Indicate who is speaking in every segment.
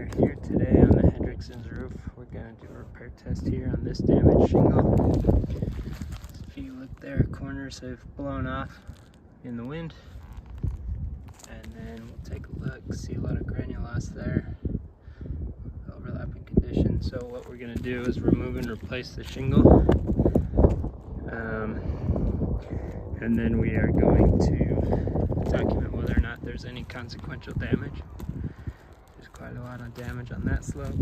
Speaker 1: are here today on the Hendrickson's roof. We're going to do a repair test here on this damaged shingle. If you look there, corners have blown off in the wind. And then we'll take a look, see a lot of granulose there, overlapping condition. So what we're going to do is remove and replace the shingle. And then we are going to document whether or not there's any consequential damage. There's quite a lot of damage on that slope.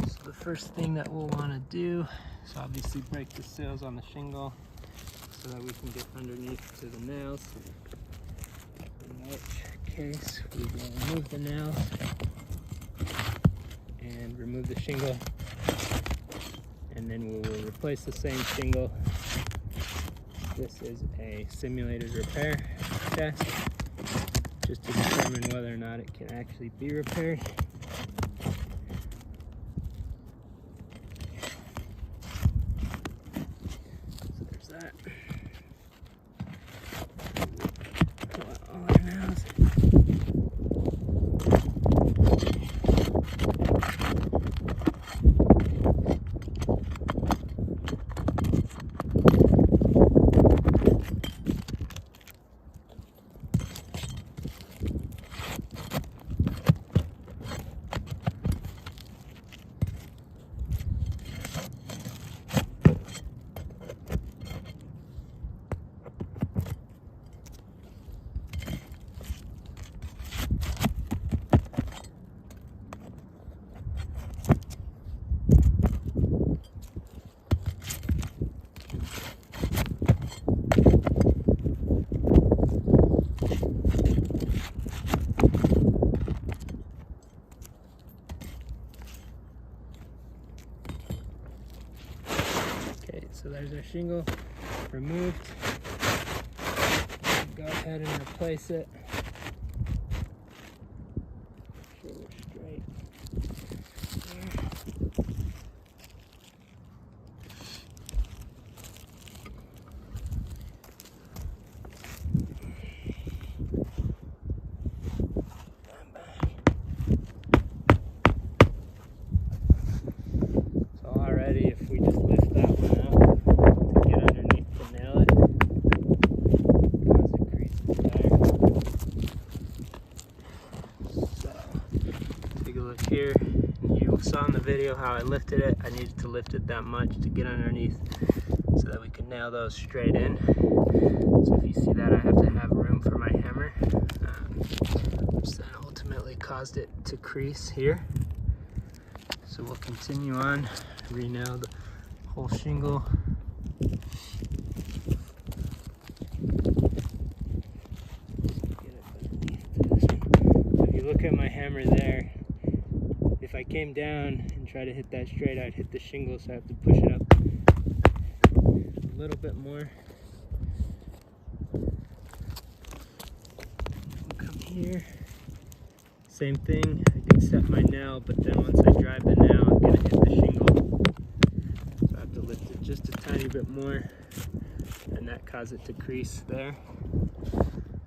Speaker 1: So the first thing that we'll want to do is obviously break the seals on the shingle so that we can get underneath to the nails. In which case we will remove the nails and remove the shingle, and then we will replace the same shingle. This is a simulated repair test just to determine whether or not it can actually be repaired. So there's that. Pull out all our nails. So there's our shingle removed. Go ahead and replace it. Make sure we're straight. So already, if we just lift that one up, here, you saw in the video how I lifted it. I needed to lift it that much to get underneath so that we can nail those straight in. So if you see that, I have to have room for my hammer, which then ultimately caused it to crease here. So we'll continue on, re-nail the whole shingle. So if you look at my hammer there, if I came down and tried to hit that straight, I'd hit the shingle, so I have to push it up a little bit more. We'll come here. Same thing, I can set my nail, but then once I drive the nail, I'm going to hit the shingle. So I have to lift it just a tiny bit more, and that caused it to crease there.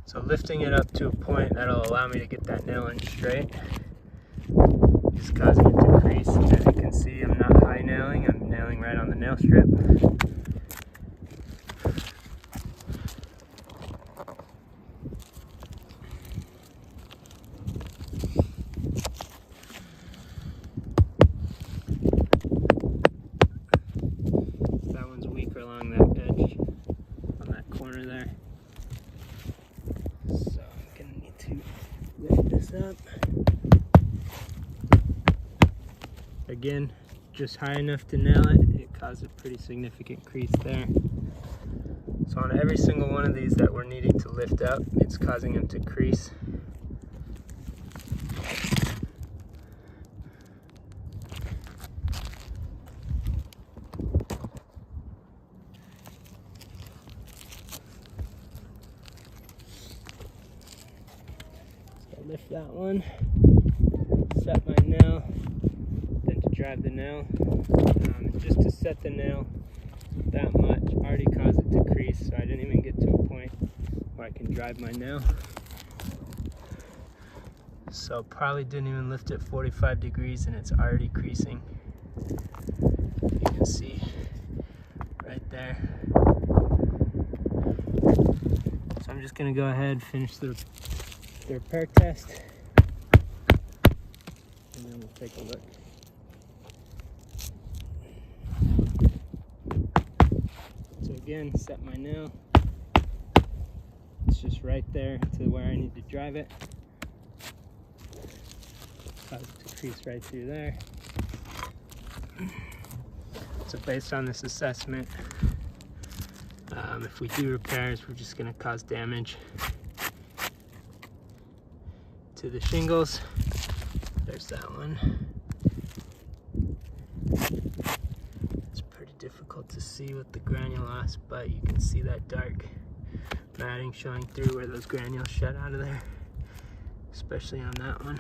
Speaker 1: So lifting it up to a point that'll allow me to get that nail in straight is causing it to crease. As you can see, I'm not high nailing, I'm nailing right on the nail strip. That one's weaker along that edge, on that corner there. So I'm going to need to lift this up. Again, just high enough to nail it. It caused a pretty significant crease there. So on every single one of these that we're needing to lift up, it's causing them to crease. So I lift that one, set my nail, then to drive the nail. Just to set the nail that much already caused it to crease, so I didn't even get to a point can drive my nail. So probably didn't even lift it 45 degrees and it's already creasing. You can see right there. So I'm just gonna go ahead and finish the repair test, and then we'll take a look. So again, set my nail. It's just right there to where I need to drive it. Cause it to crease right through there. So based on this assessment, if we do repairs, we're just going to cause damage to the shingles. There's that one. It's pretty difficult to see with the granulose, but you can see that dark matting showing through where those granules shed out of there, especially on that one.